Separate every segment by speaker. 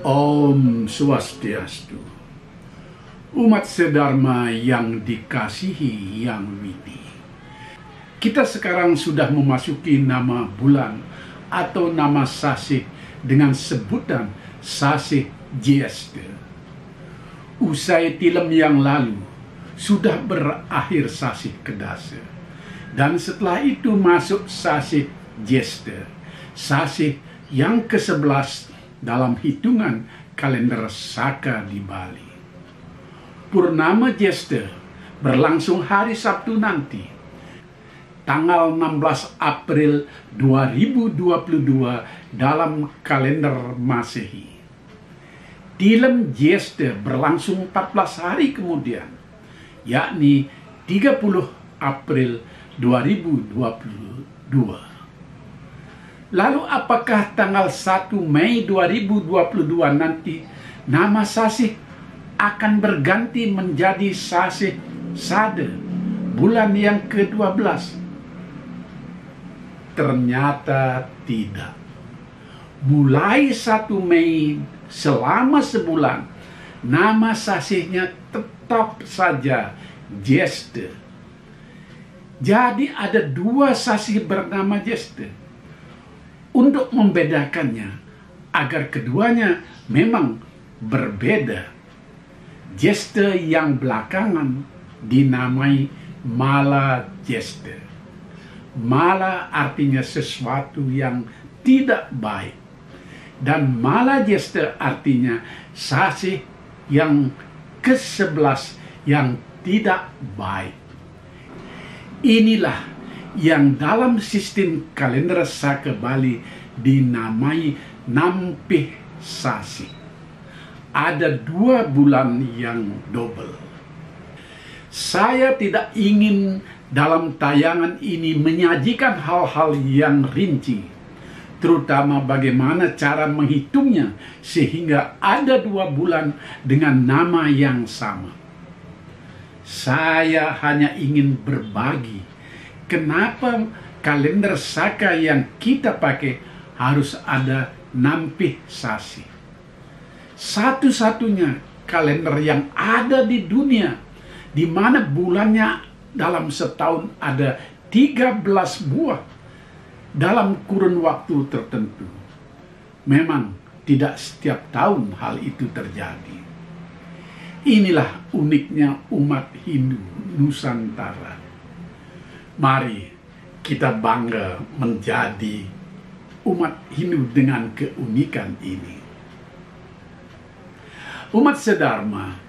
Speaker 1: Om Swastiastu. Umat sedharma yang dikasihi Yang Widi. Kita sekarang sudah memasuki nama bulan atau nama sasih dengan sebutan sasih Jyestha. Usai tilem yang lalu sudah berakhir sasih Kedasa, dan setelah itu masuk sasih Jyestha, sasih yang ke-11 dalam hitungan kalender Saka di Bali. Purnama Jyestha berlangsung hari Sabtu nanti, tanggal 16 April 2022 dalam kalender Masehi. Tilem Jyestha berlangsung 14 hari kemudian, yakni 30 April 2022. Lalu apakah tanggal 1 Mei 2022 nanti nama sasih akan berganti menjadi sasih Sada, bulan yang ke-12? Ternyata tidak. Mulai 1 Mei selama sebulan, nama sasihnya tetap saja Jyestha. Jadi ada dua sasih bernama Jyestha. Untuk membedakannya, agar keduanya memang berbeda, Jyestha yang belakangan dinamai Mala Jyestha. Mala artinya sesuatu yang tidak baik, dan Mala Jyestha artinya sasih yang ke-11 yang tidak baik. Inilah yang dalam sistem kalender Saka Bali dinamai Nampih Sasi. Ada dua bulan yang double. Saya tidak ingin dalam tayangan ini menyajikan hal-hal yang rinci, terutama bagaimana cara menghitungnya sehingga ada dua bulan dengan nama yang sama. Saya hanya ingin berbagi kenapa kalender Saka yang kita pakai harus ada Nampih Sasi. Satu-satunya kalender yang ada di dunia di mana bulannya dalam setahun ada 13 buah dalam kurun waktu tertentu. Memang tidak setiap tahun hal itu terjadi. Inilah uniknya umat Hindu Nusantara. Mari kita bangga menjadi umat Hindu dengan keunikan ini. Umat sedharma,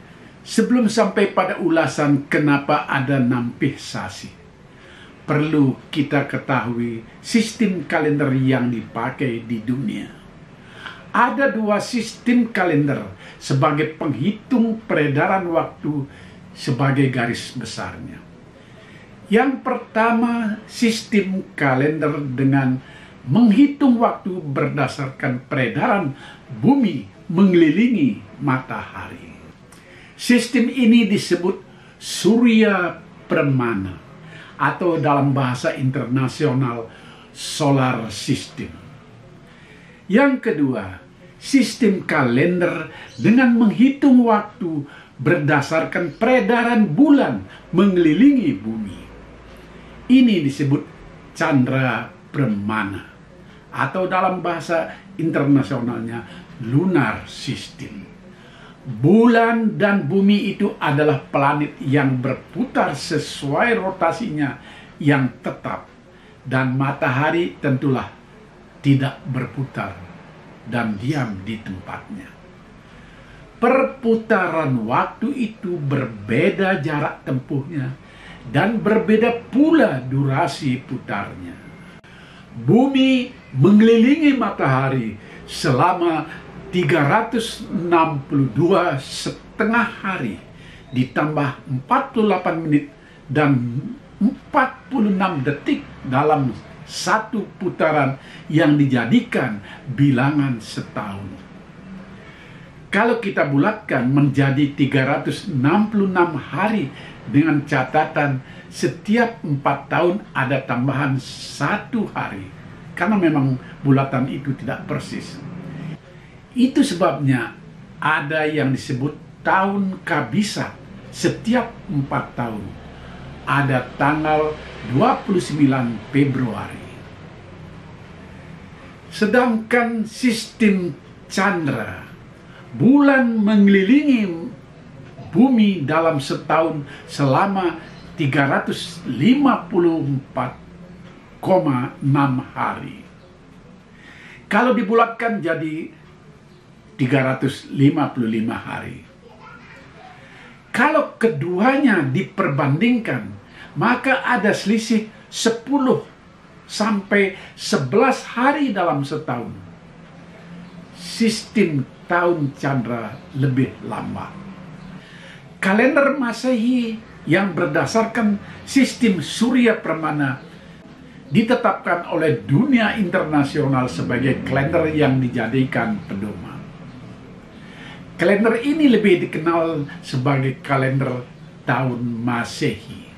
Speaker 1: sebelum sampai pada ulasan kenapa ada Nampih Sasi, perlu kita ketahui sistem kalender yang dipakai di dunia. Ada dua sistem kalender sebagai penghitung peredaran waktu sebagai garis besarnya. Yang pertama, sistem kalender dengan menghitung waktu berdasarkan peredaran bumi mengelilingi matahari. Sistem ini disebut Surya Pramana atau dalam bahasa internasional Solar System. Yang kedua, sistem kalender dengan menghitung waktu berdasarkan peredaran bulan mengelilingi bumi. Ini disebut Chandra Pramana atau dalam bahasa internasionalnya Lunar System. Bulan dan bumi itu adalah planet yang berputar sesuai rotasinya yang tetap, dan matahari tentulah tidak berputar dan diam di tempatnya. Perputaran waktu itu berbeda jarak tempuhnya dan berbeda pula durasi putarnya. Bumi mengelilingi matahari selama 362,5 hari ditambah 48 menit dan 46 detik dalam satu putaran yang dijadikan bilangan setahun. Kalau kita bulatkan menjadi 366 hari dengan catatan setiap 4 tahun ada tambahan 1 hari, karena memang bulatan itu tidak persis. Itu sebabnya ada yang disebut tahun kabisat. Setiap 4 tahun ada tanggal 29 Februari. Sedangkan sistem candra, bulan mengelilingi bumi dalam setahun selama 354,6 hari. Kalau dibulatkan jadi 355 hari. Kalau keduanya diperbandingkan, maka ada selisih 10 sampai 11 hari dalam setahun. Sistem tahun candra lebih lambat. Kalender Masehi yang berdasarkan sistem surya permana ditetapkan oleh dunia internasional sebagai kalender yang dijadikan pedoman. Kalender ini lebih dikenal sebagai kalender tahun Masehi.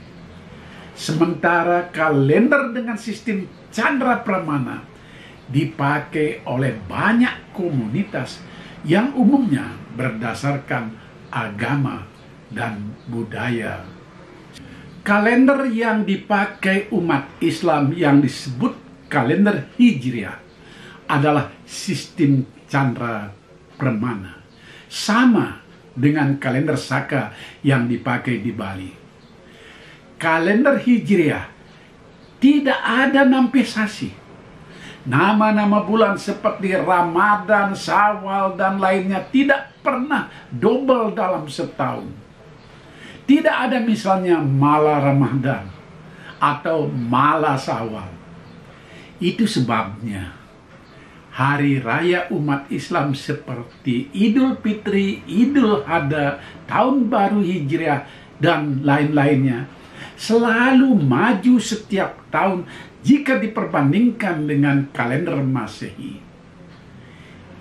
Speaker 1: Sementara kalender dengan sistem candra pramana dipakai oleh banyak komunitas yang umumnya berdasarkan agama dan budaya. Kalender yang dipakai umat Islam yang disebut kalender Hijriah adalah sistem candra pramana, sama dengan kalender Saka yang dipakai di Bali. Kalender Hijriah tidak ada nampesasi. Nama-nama bulan seperti Ramadan, Syawal, dan lainnya tidak pernah double dalam setahun. Tidak ada misalnya Mala Ramadan atau Mala Syawal. Itu sebabnya hari raya umat Islam seperti Idul Fitri, Idul Adha, Tahun Baru Hijriah, dan lain-lainnya selalu maju setiap tahun jika diperbandingkan dengan kalender Masehi.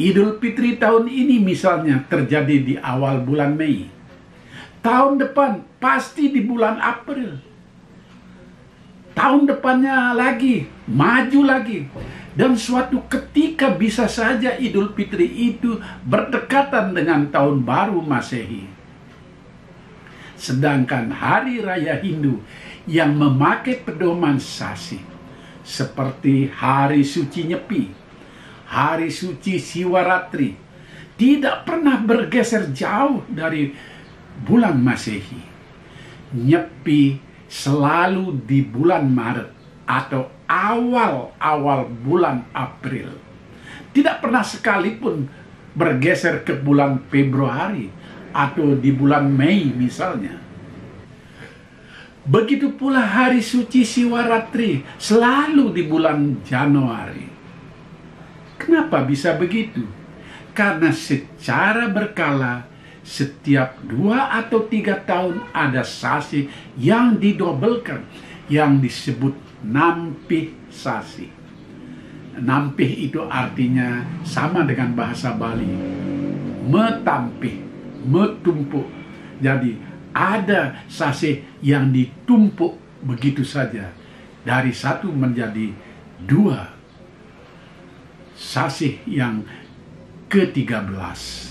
Speaker 1: Idul Fitri tahun ini misalnya terjadi di awal bulan Mei. Tahun depan pasti di bulan April. Tahun depannya lagi, maju lagi. Dan suatu ketika bisa saja Idul Fitri itu berdekatan dengan tahun baru Masehi. Sedangkan hari raya Hindu yang memakai pedoman sasi, seperti hari suci Nyepi, hari suci Siwaratri, tidak pernah bergeser jauh dari bulan Masehi. Nyepi selalu di bulan Maret atau awal-awal bulan April. Tidak pernah sekalipun bergeser ke bulan Februari atau di bulan Mei misalnya. Begitu pula hari suci Siwaratri selalu di bulan Januari. Kenapa bisa begitu? Karena secara berkala setiap 2 atau 3 tahun ada sasi yang didobelkan, yang disebut nampih sasi. Nampih itu artinya sama dengan bahasa Bali, metampih, metumpuk. Jadi ada sasi yang ditumpuk begitu saja, dari 1 menjadi 2. Sasi yang ke-13.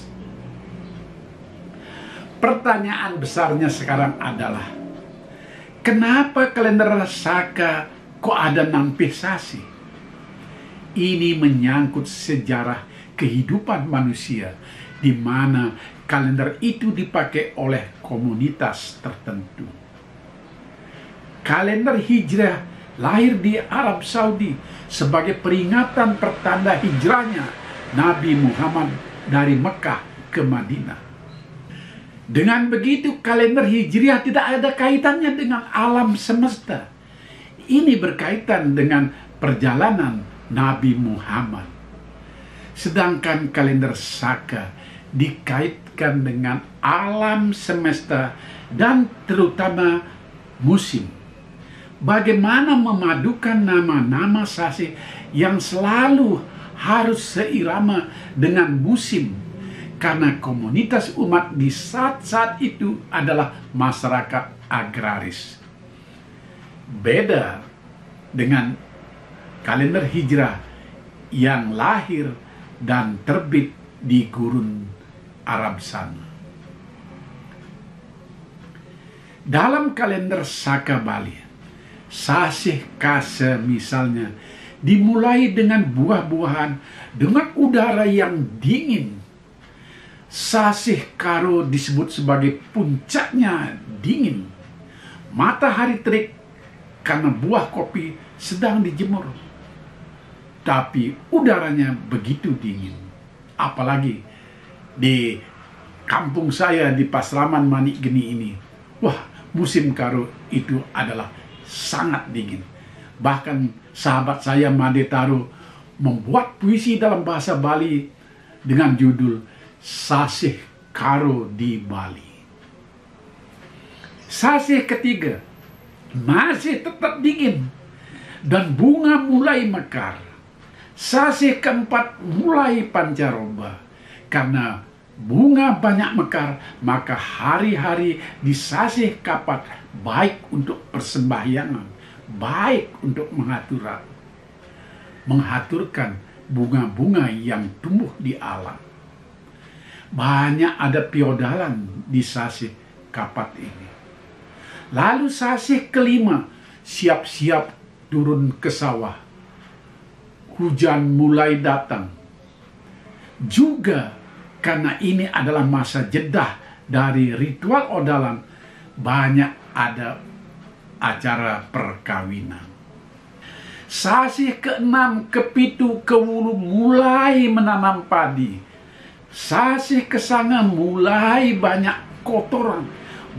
Speaker 1: Pertanyaan besarnya sekarang adalah, kenapa kalender Saka kok ada nampih sasi? Ini menyangkut sejarah kehidupan manusia, di mana kalender itu dipakai oleh komunitas tertentu. Kalender Hijrah lahir di Arab Saudi sebagai peringatan pertanda hijrahnya Nabi Muhammad dari Mekah ke Madinah. Dengan begitu, kalender Hijriah tidak ada kaitannya dengan alam semesta. Ini berkaitan dengan perjalanan Nabi Muhammad. Sedangkan kalender Saka dikaitkan dengan alam semesta dan terutama musim. Bagaimana memadukan nama-nama sasi yang selalu harus seirama dengan musim. Karena komunitas umat di saat-saat itu adalah masyarakat agraris. Beda dengan kalender Hijrah yang lahir dan terbit di gurun Arab sana. Dalam kalender Saka Bali, sasih kase misalnya dimulai dengan buah-buahan dengan udara yang dingin. Sasih karo disebut sebagai puncaknya dingin. Matahari terik karena buah kopi sedang dijemur. Tapi udaranya begitu dingin. Apalagi di kampung saya di Pasraman Manikgeni ini. Wah, musim karo itu adalah sangat dingin. Bahkan sahabat saya Made Taro membuat puisi dalam bahasa Bali dengan judul Sasih Karo di Bali. Sasih ketiga masih tetap dingin dan bunga mulai mekar. Sasih keempat mulai pancaroba. Karena bunga banyak mekar, maka hari-hari di sasih kapat baik untuk persembahyangan, baik untuk menghaturkan bunga-bunga yang tumbuh di alam. Banyak ada piodalan di sasih kapat ini. Lalu sasih kelima, siap-siap turun ke sawah. Hujan mulai datang. Juga karena ini adalah masa jeda dari ritual odalan, banyak ada acara perkawinan. Sasih keenam, kepitu, kewulu mulai menanam padi. Sasih kesanga mulai banyak kotoran,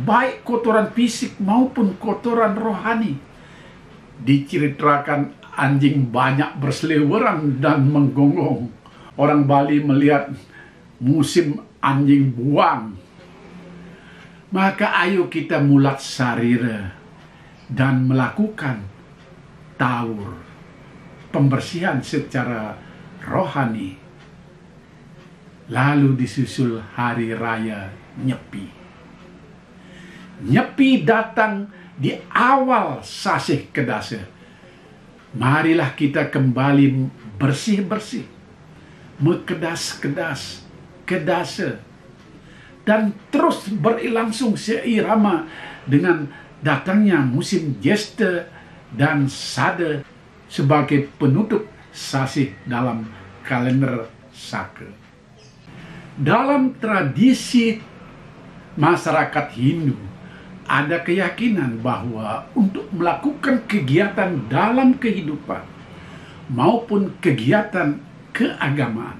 Speaker 1: baik kotoran fisik maupun kotoran rohani. Diceritakan anjing banyak berseliweran dan menggonggong. Orang Bali melihat musim anjing buang. Maka ayo kita mulat sarira dan melakukan taur, pembersihan secara rohani. Lalu disusul hari raya Nyepi. Nyepi datang di awal sasih kedasa. Marilah kita kembali bersih-bersih, mekedas-kedas, kedasa, dan terus berlangsung seirama dengan datangnya musim Jesta dan Sada sebagai penutup sasih dalam kalender Saka. Dalam tradisi masyarakat Hindu, ada keyakinan bahwa untuk melakukan kegiatan dalam kehidupan maupun kegiatan keagamaan,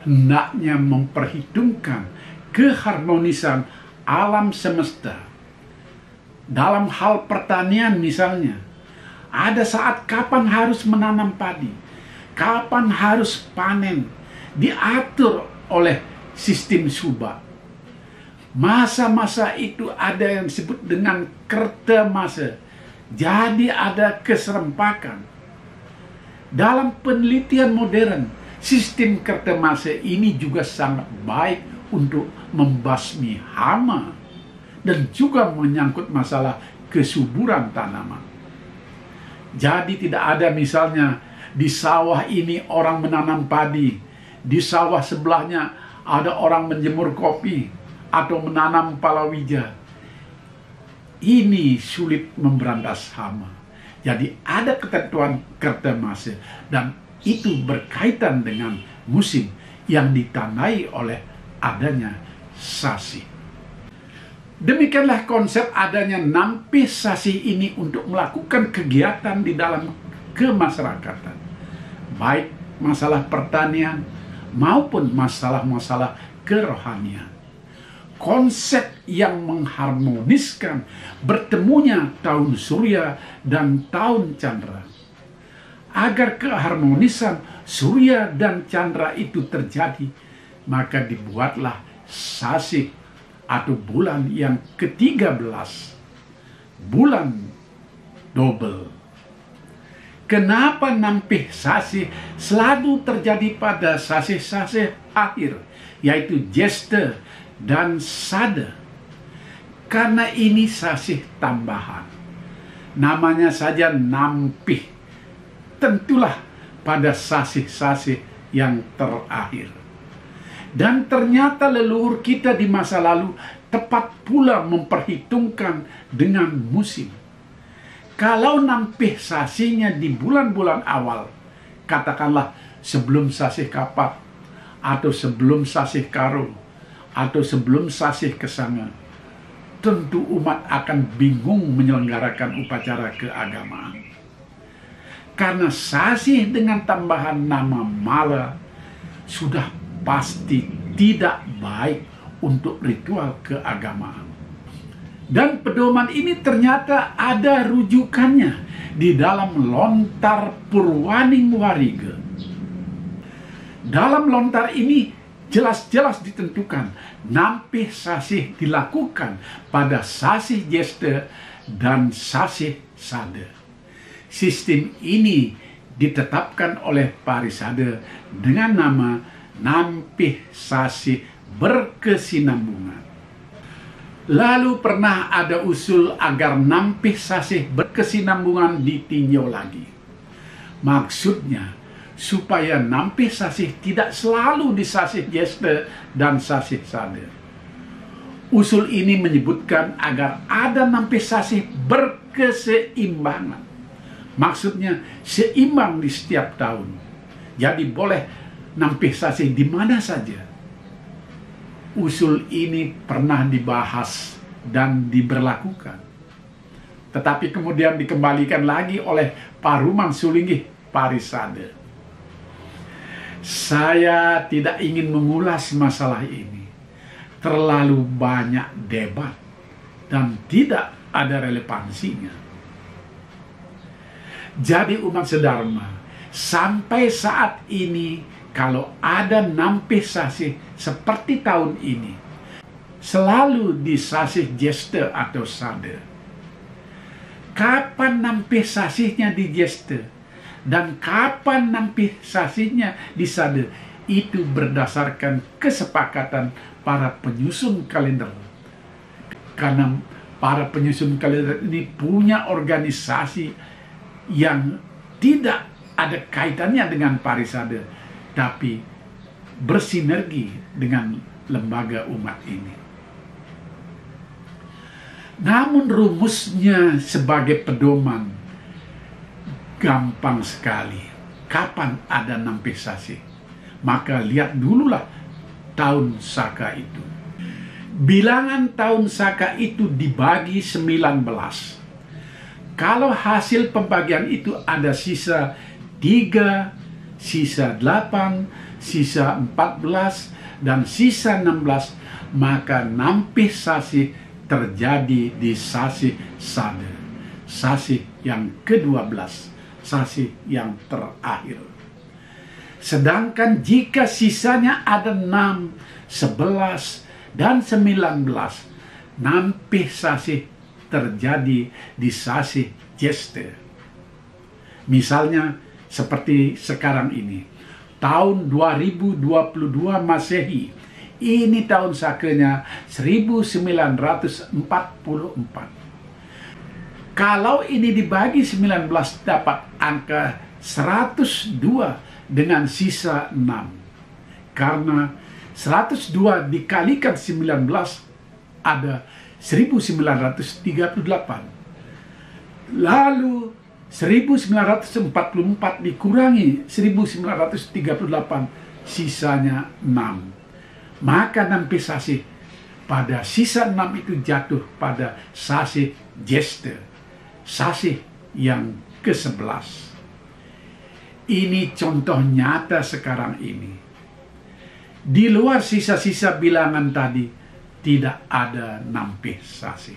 Speaker 1: hendaknya memperhitungkan keharmonisan alam semesta. Dalam hal pertanian misalnya, ada saat kapan harus menanam padi, kapan harus panen, diatur oleh sistem subak. Masa-masa itu ada yang disebut dengan kerta masa. Jadi ada keserempakan. Dalam penelitian modern, sistem kerta masa ini juga sangat baik untuk membasmi hama dan juga menyangkut masalah kesuburan tanaman. Jadi tidak ada misalnya di sawah ini orang menanam padi, di sawah sebelahnya ada orang menjemur kopi atau menanam palawija. Ini sulit memberantas hama. Jadi ada ketentuan kerta masa dan itu berkaitan dengan musim yang ditandai oleh adanya sasih. Demikianlah konsep adanya nampih sasih ini untuk melakukan kegiatan di dalam kemasyarakatan, baik masalah pertanian maupun masalah-masalah kerohanian. Konsep yang mengharmoniskan bertemunya tahun Surya dan tahun Chandra. Agar keharmonisan Surya dan Chandra itu terjadi, maka dibuatlah sasih atau bulan yang ke-13, bulan double. Kenapa nampih sasih selalu terjadi pada sasih-sasih akhir, yaitu Jesta dan Sada? Karena ini sasih tambahan. Namanya saja nampih. Tentulah pada sasih-sasih yang terakhir. Dan ternyata leluhur kita di masa lalu tepat pula memperhitungkan dengan musim. Kalau nampih sasinya di bulan-bulan awal, katakanlah sebelum sasih kapat, atau sebelum sasih karo, atau sebelum sasih kesanga, tentu umat akan bingung menyelenggarakan upacara keagamaan. Karena sasih dengan tambahan nama mala sudah pasti tidak baik untuk ritual keagamaan. Dan pedoman ini ternyata ada rujukannya di dalam Lontar Purwaning Warige. Dalam lontar ini jelas-jelas ditentukan nampih sasih dilakukan pada sasih jeste dan sasih sade. Sistem ini ditetapkan oleh Parisade dengan nama nampih sasih berkesinambungan. Lalu pernah ada usul agar nampih sasih berkesinambungan ditinjau lagi. Maksudnya, supaya nampih sasih tidak selalu di sasih jeste dan sasih sade. Usul ini menyebutkan agar ada nampih sasih berkeseimbangan. Maksudnya seimbang di setiap tahun. Jadi boleh nampih sasih di mana saja. Usul ini pernah dibahas dan diberlakukan. Tetapi kemudian dikembalikan lagi oleh Paruman Sulinggih Parisade. Saya tidak ingin mengulas masalah ini. Terlalu banyak debat dan tidak ada relevansinya. Jadi umat sedharma, sampai saat ini kalau ada nampih sasih seperti tahun ini, selalu di sasih jeste atau sade. Kapan nampih sasihnya di jeste dan kapan nampih sasihnya di sade, itu berdasarkan kesepakatan para penyusun kalender. Karena para penyusun kalender ini punya organisasi yang tidak ada kaitannya dengan Parisade, tapi bersinergi dengan lembaga umat ini. Namun rumusnya sebagai pedoman gampang sekali. Kapan ada nampih sasih? Maka lihat dululah tahun Saka itu. Bilangan tahun Saka itu dibagi 19. Kalau hasil pembagian itu ada sisa 3, sisa 8, sisa 14, dan sisa 16, maka nampih sasih terjadi di sasih sade, sasih yang ke-12, sasih yang terakhir. Sedangkan jika sisanya ada 6, 11, dan 19, nampih sasih terjadi di sasih jeste. Misalnya seperti sekarang ini, tahun 2022 Masehi, ini tahun sakenya 1944. Kalau ini dibagi 19 dapat angka 102 dengan sisa 6. Karena 102 dikalikan 19 ada 1938. Lalu 1944 dikurangi 1938, sisanya 6. Maka nampih sasih pada sisa 6 itu jatuh pada sasih jeste, sasih yang ke-11. Ini contoh nyata sekarang ini. Di luar sisa-sisa bilangan tadi, tidak ada nampih sasih.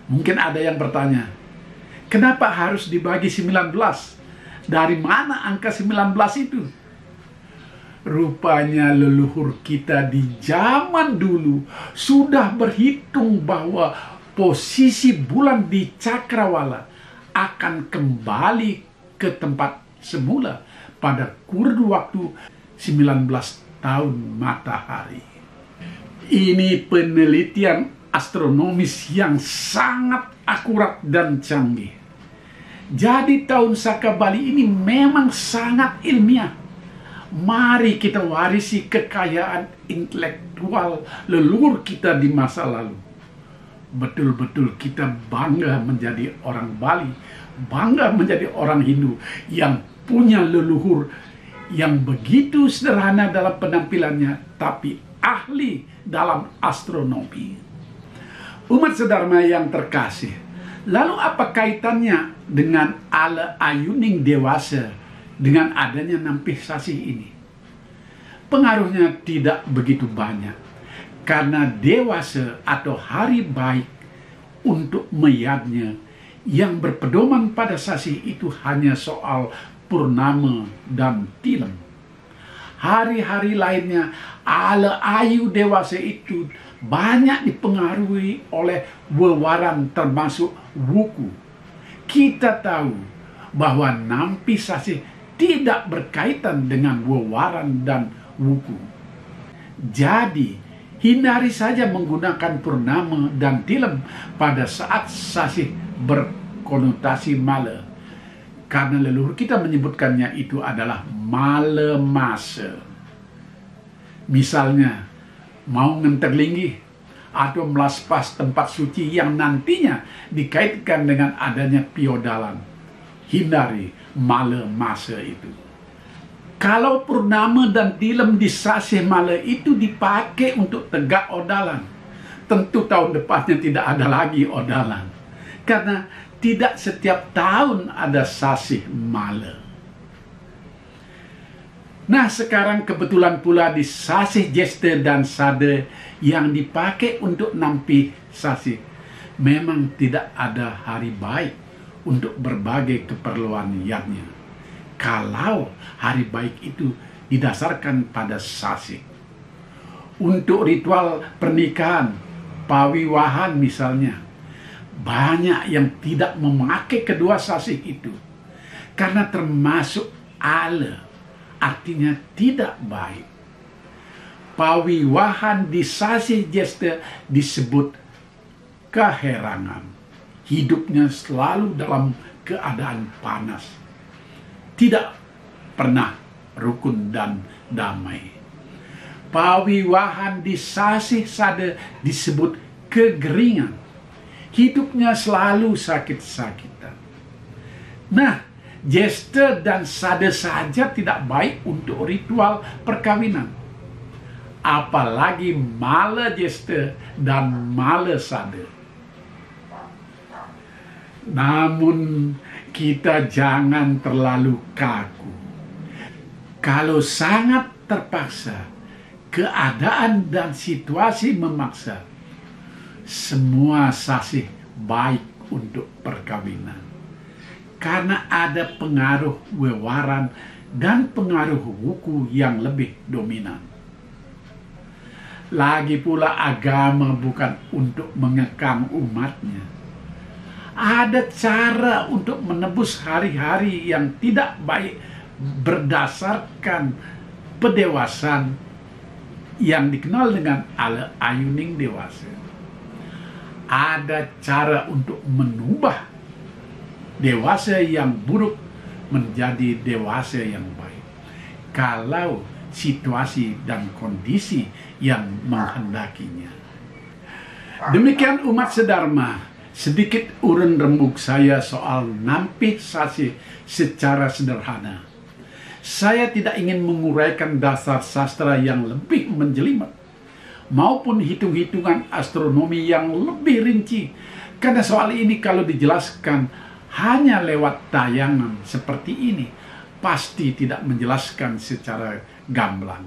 Speaker 1: Mungkin ada yang bertanya, kenapa harus dibagi 19? Dari mana angka 19 itu? Rupanya leluhur kita di zaman dulu sudah berhitung bahwa posisi bulan di cakrawala akan kembali ke tempat semula pada kurun waktu 19 tahun matahari. Ini penelitian astronomis yang sangat akurat dan canggih. Jadi tahun Saka Bali ini memang sangat ilmiah. Mari kita warisi kekayaan intelektual leluhur kita di masa lalu. Betul-betul kita bangga menjadi orang Bali, bangga menjadi orang Hindu yang punya leluhur yang begitu sederhana dalam penampilannya, tapi ahli dalam astronomi. Umat sedharma yang terkasih, lalu apa kaitannya dengan ala Ayuning dewasa dengan adanya nampih sasih ini? Pengaruhnya tidak begitu banyak, karena dewasa atau hari baik untuk meyadnya yang berpedoman pada sasih itu hanya soal purnama dan tilem. Hari-hari lainnya ala ayu dewasa itu banyak dipengaruhi oleh wewaran termasuk wuku. Kita tahu bahwa nampi sasih tidak berkaitan dengan wewaran dan wuku. Jadi, hindari saja menggunakan purnama dan tilem pada saat sasih berkonotasi mala. Karena leluhur kita menyebutkannya itu adalah mala masa. Misalnya, mau ngenterlinggi atau melaspas tempat suci yang nantinya dikaitkan dengan adanya piodalan. Hindari mala masa itu. Kalau purnama dan tilem di sasih mala itu dipakai untuk tegak odalan, tentu tahun depannya tidak ada lagi odalan. Karena tidak setiap tahun ada sasih mala. Nah, sekarang kebetulan pula di sasih jesta dan sada yang dipakai untuk nampi sasih, memang tidak ada hari baik untuk berbagai keperluan yadnya. Kalau hari baik itu didasarkan pada sasih. Untuk ritual pernikahan, pawiwahan misalnya, banyak yang tidak memakai kedua sasih itu karena termasuk ala, artinya tidak baik. Pawiwahan di sasih jesta disebut keherangan. Hidupnya selalu dalam keadaan panas, tidak pernah rukun dan damai. Pawiwahan di sasih sada disebut kegeringan. Hidupnya selalu sakit-sakitan. Nah, jesta dan sada saja tidak baik untuk ritual perkawinan. Apalagi mala jesta dan mala sada. Namun, kita jangan terlalu kaku. Kalau sangat terpaksa, keadaan dan situasi memaksa, semua sasih baik untuk perkawinan. Karena ada pengaruh wewaran dan pengaruh wuku yang lebih dominan. Lagi pula agama bukan untuk mengekang umatnya. Ada cara untuk menebus hari-hari yang tidak baik berdasarkan pedewasan yang dikenal dengan ala Ayuning dewasa. Ada cara untuk mengubah dewasa yang buruk menjadi dewasa yang baik. Kalau situasi dan kondisi yang menghendakinya. Demikian umat sedharma, sedikit urun rembuk saya soal nampih sasih secara sederhana. Saya tidak ingin menguraikan dasar sastra yang lebih menjelimet, maupun hitung-hitungan astronomi yang lebih rinci. Karena soal ini kalau dijelaskan hanya lewat tayangan seperti ini, pasti tidak menjelaskan secara gamblang.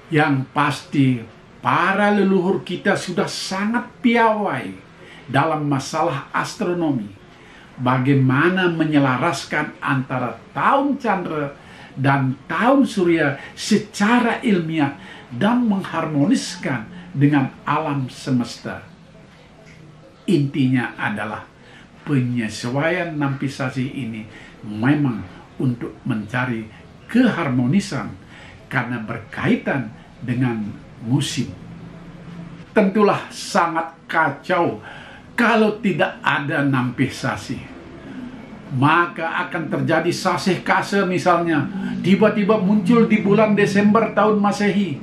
Speaker 1: Yang pasti, para leluhur kita sudah sangat piawai dalam masalah astronomi. Bagaimana menyelaraskan antara tahun candra dan tahun surya secara ilmiah dan mengharmoniskan dengan alam semesta. Intinya adalah penyesuaian nampisasi ini memang untuk mencari keharmonisan karena berkaitan dengan musim. Tentulah sangat kacau kalau tidak ada nampisasi. maka akan terjadi sasih kase misalnya, tiba-tiba muncul di bulan Desember tahun Masehi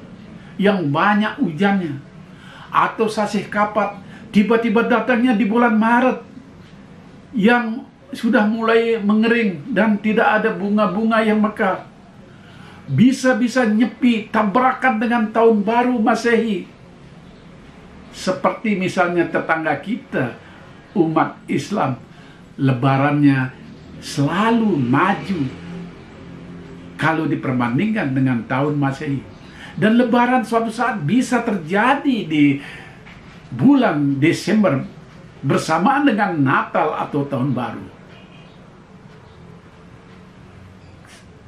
Speaker 1: yang banyak hujannya. Atau sasih kapat tiba-tiba datangnya di bulan Maret yang sudah mulai mengering dan tidak ada bunga-bunga yang mekar. Bisa-bisa nyepi tabrakan dengan tahun baru Masehi. Seperti misalnya tetangga kita, umat Islam, lebarannya selalu maju kalau diperbandingkan dengan tahun Masehi. Dan lebaran suatu saat bisa terjadi di bulan Desember bersamaan dengan Natal atau tahun baru.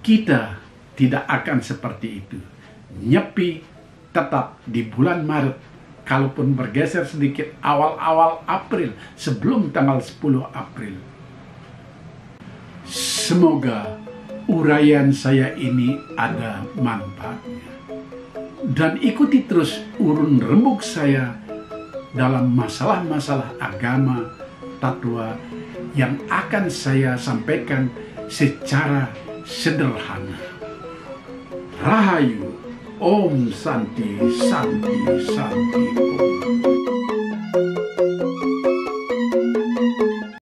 Speaker 1: Kita tidak akan seperti itu. Nyepi tetap di bulan Maret, kalaupun bergeser sedikit awal-awal April, sebelum tanggal 10 April. Semoga uraian saya ini ada manfaatnya. Dan ikuti terus urun rembuk saya dalam masalah-masalah agama, tatwa yang akan saya sampaikan secara sederhana. Rahayu, Om Santi Santi Santi Om.